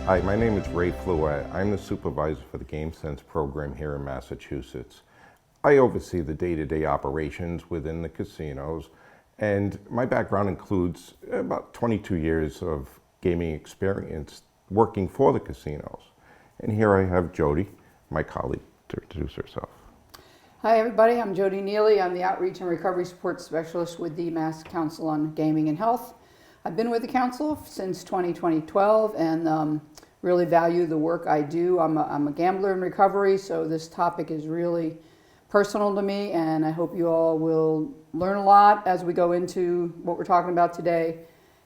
Hi, my name is Ray Fluet. I'm the supervisor for the Gamesense program here in Massachusetts. I oversee the day-to-day operations within the casinos, and my background includes about 22 years of gaming experience working for the casinos. And here I have Jody, my colleague, to introduce herself. Hi everybody, I'm Jody Neely. I'm the Outreach and Recovery Support Specialist with the Mass Council on Gaming and Health. I've been with the council since 2012 and really value the work I do. I'm a gambler in recovery, so this topic is really personal to me, and I hope you all will learn a lot as we go into what we're talking about today,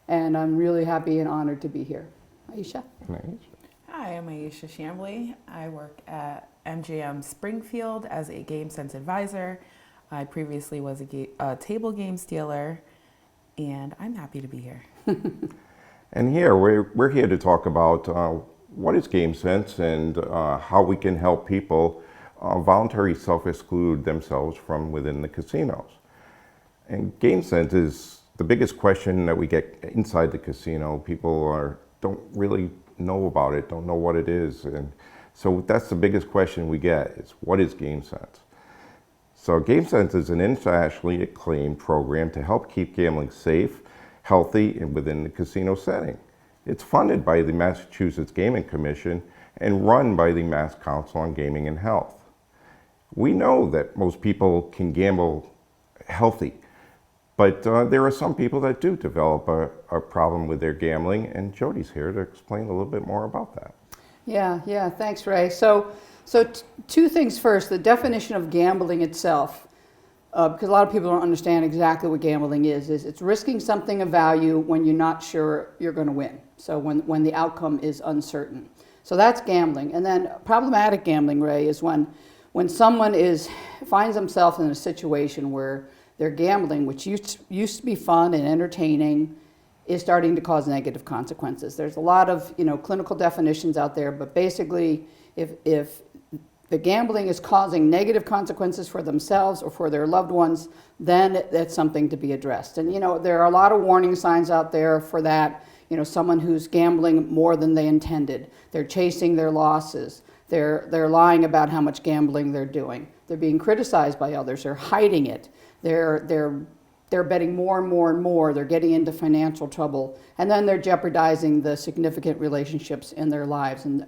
and I'm really happy and honored to be here. Aisha? Hi, I'm Aisha Shambly. I work at MGM Springfield as a Gamesense advisor. I previously was a table games dealer, and I'm happy to be here. And here, we're here to talk about what is Gamesense and how we can help people voluntarily self-exclude themselves from within the casinos. And Gamesense is the biggest question that we get inside the casino. People don't really know about it, don't know what it is. And so that's the biggest question we get is, what is Gamesense? So Gamesense is an internationally acclaimed program to help keep gambling safe, healthy, and within the casino setting. It's funded by the Massachusetts Gaming Commission and run by the Mass Council on Gaming and Health. We know that most people can gamble healthy, but there are some people that do develop a problem with their gambling, and Jody's here to explain a little bit more about that. Yeah, thanks, Ray. So two things first, the definition of gambling itself, because a lot of people don't understand exactly what gambling is it's risking something of value when you're not sure you're going to win. So when the outcome is uncertain. So that's gambling. And then problematic gambling, Ray, is when someone finds themselves in a situation where they're gambling, which used to be fun and entertaining, is starting to cause negative consequences. There's a lot of clinical definitions out there, but basically if the gambling is causing negative consequences for themselves or for their loved ones, then that's something to be addressed. And there are a lot of warning signs out there for that. Someone who's gambling more than they intended. They're chasing their losses. They're lying about how much gambling they're doing. They're being criticized by others. They're hiding it. They're betting more and more and more. They're getting into financial trouble, and then they're jeopardizing the significant relationships in their lives. And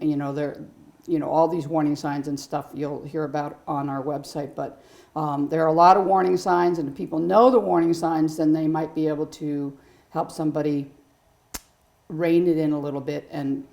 all these warning signs and stuff you'll hear about on our website. But there are a lot of warning signs, and if people know the warning signs, then they might be able to help somebody rein it in a little bit and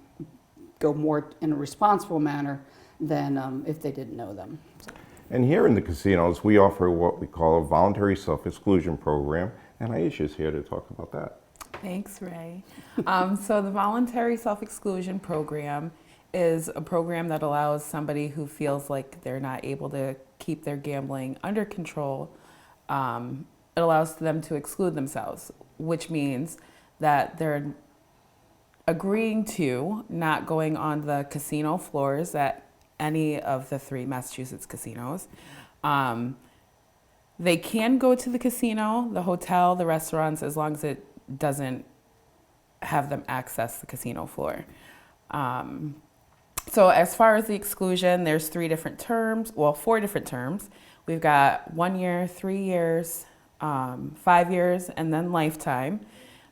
go more in a responsible manner than if they didn't know them. So. And here in the casinos, we offer what we call a voluntary self-exclusion program, and Aisha's here to talk about that. Thanks, Ray. So the Voluntary Self-Exclusion program is a program that allows somebody who feels like they're not able to keep their gambling under control, it allows them to exclude themselves, which means that they're agreeing to not going on the casino floors at any of the 3 Massachusetts casinos. They can go to the casino, the hotel, the restaurants, as long as it doesn't have them access the casino floor. So as far as the exclusion, there's 4 different terms. We've got 1 year, 3 years, 5 years, and then lifetime.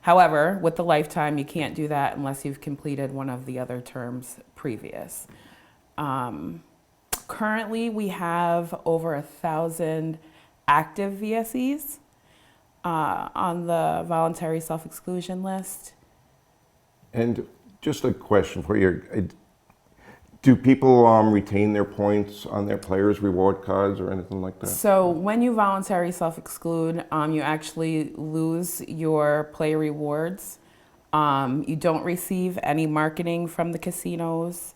However, with the lifetime, you can't do that unless you've completed one of the other terms previous. Currently, we have over 1,000 active VSEs on the voluntary self-exclusion list. And just a question for you. Do people retain their points on their players' reward cards or anything like that? So when you voluntary self-exclude, you actually lose your play rewards. You don't receive any marketing from the casinos.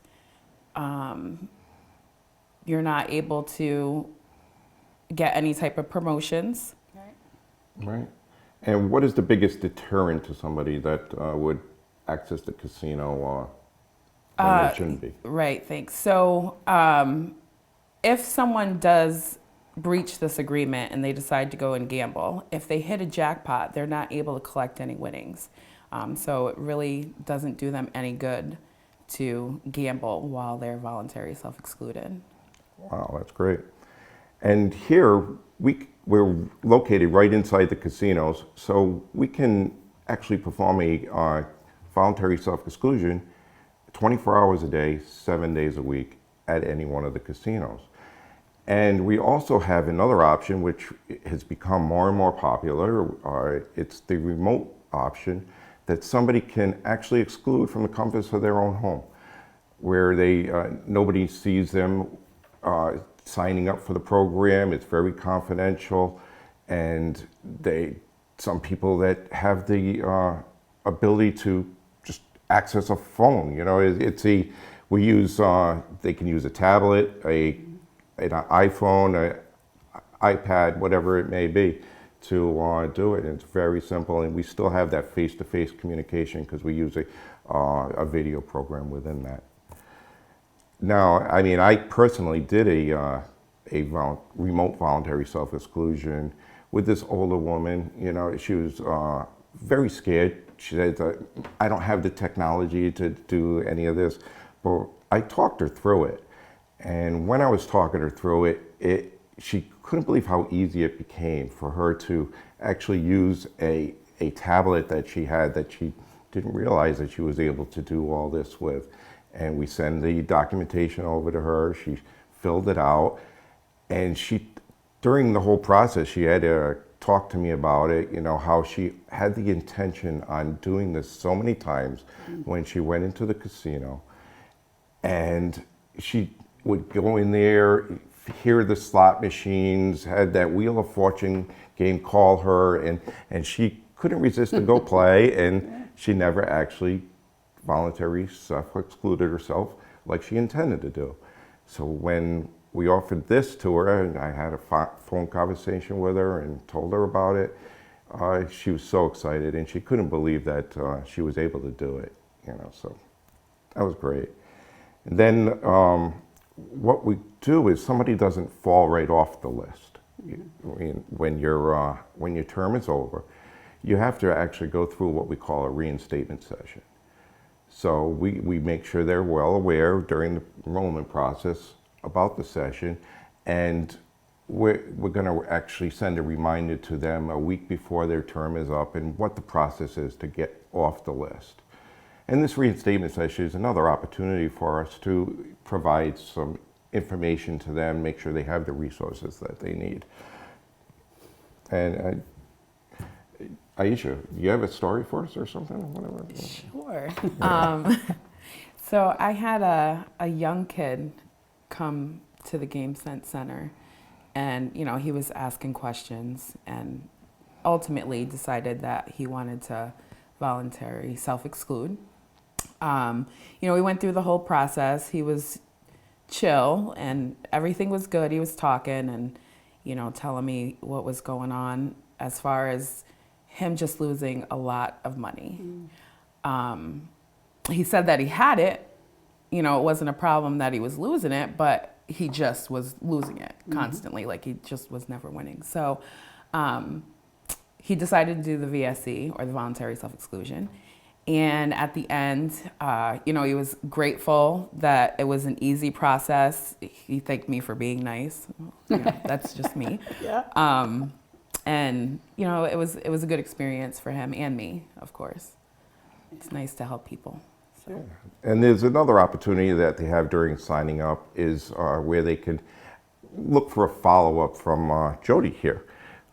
You're not able to get any type of promotions. Right. And what is the biggest deterrent to somebody that would access the casino when they shouldn't be? Right, thanks. So if someone does breach this agreement and they decide to go and gamble, if they hit a jackpot, they're not able to collect any winnings. So it really doesn't do them any good to gamble while they're voluntary self-excluded. Wow, that's great. And here, we're located right inside the casinos, so we can actually perform a voluntary self-exclusion 24 hours a day, 7 days a week at any one of the casinos. And we also have another option which has become more and more popular. It's the remote option that somebody can actually exclude from the comforts of their own home, where nobody sees them signing up for the program. It's very confidential, and some people that have the ability to just access a phone. You know, they can use a tablet, an iPhone, an iPad, whatever it may be, to do it. And it's very simple, and we still have that face-to-face communication because we use a video program within that. Now, I mean, I personally did a remote voluntary self-exclusion with this older woman. You know, she was very scared. She said, I don't have the technology to do any of this. But I talked her through it. And when I was talking her through it, she couldn't believe how easy it became for her to actually use a tablet that she had that she didn't realize that she was able to do all this with. And we send the documentation over to her. She filled it out. And during the whole process, she had to talk to me about it, you know, how she had the intention on doing this so many times when she went into the casino. And she would go in there, hear the slot machines, had that Wheel of Fortune game call her, and she couldn't resist to go play, and she never actually voluntarily self-excluded herself like she intended to do. So when we offered this to her, and I had a phone conversation with her and told her about it, she was so excited, and she couldn't believe that she was able to do it, you know, so that was great. And then what we do is somebody doesn't fall right off the list. When your term is over, you have to actually go through what we call a reinstatement session. So we make sure they're well aware during the enrollment process about the session, and we're going to actually send a reminder to them a week before their term is up and what the process is to get off the list. And this reinstatement session is another opportunity for us to provide some information to them, make sure they have the resources that they need. And Aisha, you have a story for us or something? Whatever. Sure. So I had a young kid come to the Gamesense Center, and you know, he was asking questions and ultimately decided that he wanted to voluntarily self-exclude. You know, we went through the whole process. He was chill and everything was good. He was talking and, you know, telling me what was going on as far as him just losing a lot of money. He said that he had it. You know, it wasn't a problem that he was losing it, but he just was losing it constantly. Like he just was never winning. So he decided to do the VSE, or the voluntary self-exclusion. And at the end, you know, he was grateful that it was an easy process. He thanked me for being nice. You know, that's just me. Yeah. And you know, it was a good experience for him and me, of course. It's nice to help people. So. Yeah. And there's another opportunity that they have during signing up is where they can look for a follow-up from Jody here,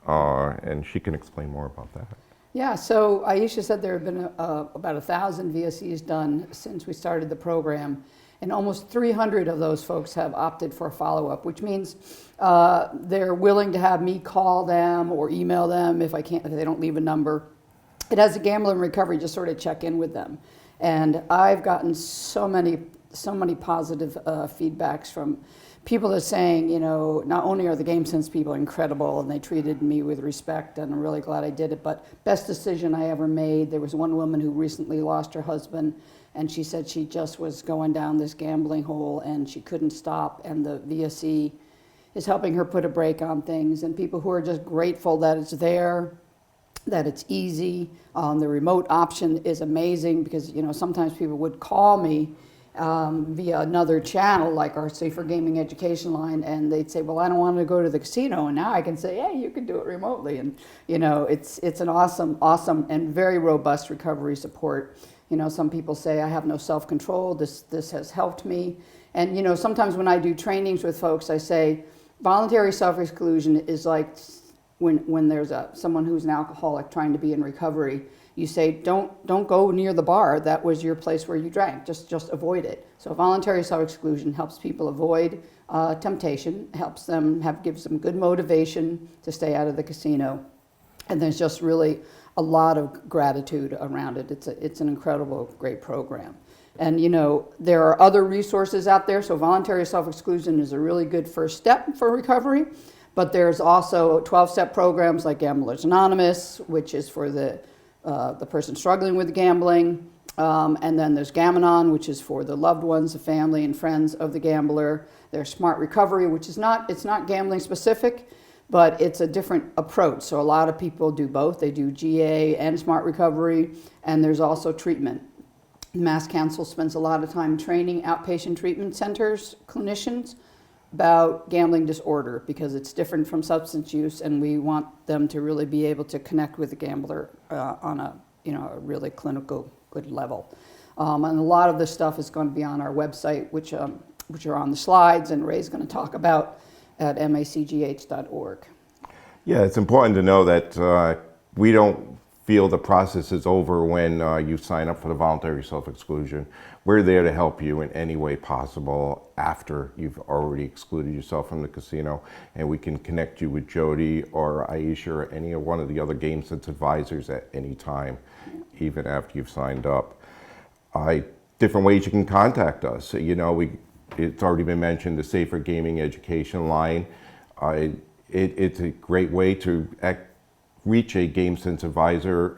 and she can explain more about that. Yeah, so Aisha said there have been about 1,000 VSEs done since we started the program, and almost 300 of those folks have opted for follow-up, which means they're willing to have me call them or email them if they don't leave a number. It has a gambler in recovery, just sort of check in with them. And I've gotten so many positive feedbacks from people that are saying, you know, not only are the Gamesense people incredible and they treated me with respect and I'm really glad I did it, but best decision I ever made. There was one woman who recently lost her husband, and she said she just was going down this gambling hole and she couldn't stop, and the VSE is helping her put a break on things, and people who are just grateful that it's there, that it's easy. The remote option is amazing because, you know, sometimes people would call me via another channel like our Safer Gaming Education line, and they'd say, well, I don't want to go to the casino, and now I can say, hey, you can do it remotely. And it's an awesome and very robust recovery support. Some people say, I have no self-control, this has helped me. And sometimes when I do trainings with folks, I say voluntary self-exclusion is like when there's someone who's an alcoholic trying to be in recovery. You say, don't go near the bar. That was your place where you drank. Just avoid it. So voluntary self-exclusion helps people avoid temptation, gives them good motivation to stay out of the casino. And there's just really a lot of gratitude around it. It's an incredible, great program. And there are other resources out there. So voluntary self-exclusion is a really good first step for recovery. But there's also 12-step programs like Gamblers Anonymous, which is for the person struggling with gambling. And then there's Gam-Anon, which is for the loved ones, the family and friends of the gambler. There's Smart Recovery, which is not gambling specific, but it's a different approach. So a lot of people do both. They do GA and Smart Recovery, and there's also treatment. Mass Council spends a lot of time training outpatient treatment centers, clinicians, about gambling disorder because it's different from substance use, and we want them to really be able to connect with the gambler on a really clinical good level. And a lot of this stuff is going to be on our website, which are on the slides, and Ray's going to talk about at macgh.org. Yeah, it's important to know that we don't feel the process is over when you sign up for the voluntary self-exclusion. We're there to help you in any way possible after you've already excluded yourself from the casino, and we can connect you with Jody or Aisha or any one of the other Gamesense advisors at any time, even after you've signed up. Different ways you can contact us. It's already been mentioned, the Safer Gaming Education line. It's a great way to reach a Gamesense advisor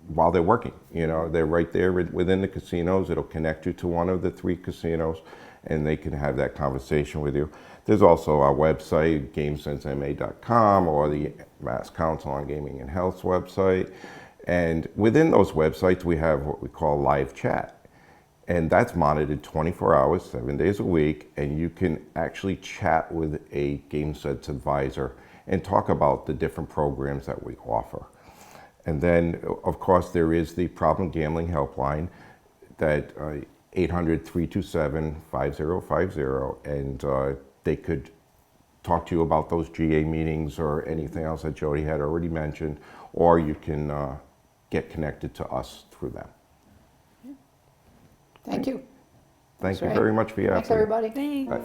while they're working. They're right there within the casinos. It'll connect you to one of the 3 casinos, and they can have that conversation with you. There's also our website, gamesensema.com, or the Mass Council on Gaming and Health's website. And within those websites, we have what we call live chat. And that's monitored 24 hours, 7 days a week, and you can actually chat with a Gamesense advisor and talk about the different programs that we offer. And then, of course, there is the Problem Gambling Helpline, that 800-327-5050, and they could talk to you about those GA meetings or anything else that Jody had already mentioned, or you can get connected to us through them. Thank you. Thank you very much for your effort. Thanks, everybody. Thanks. Bye.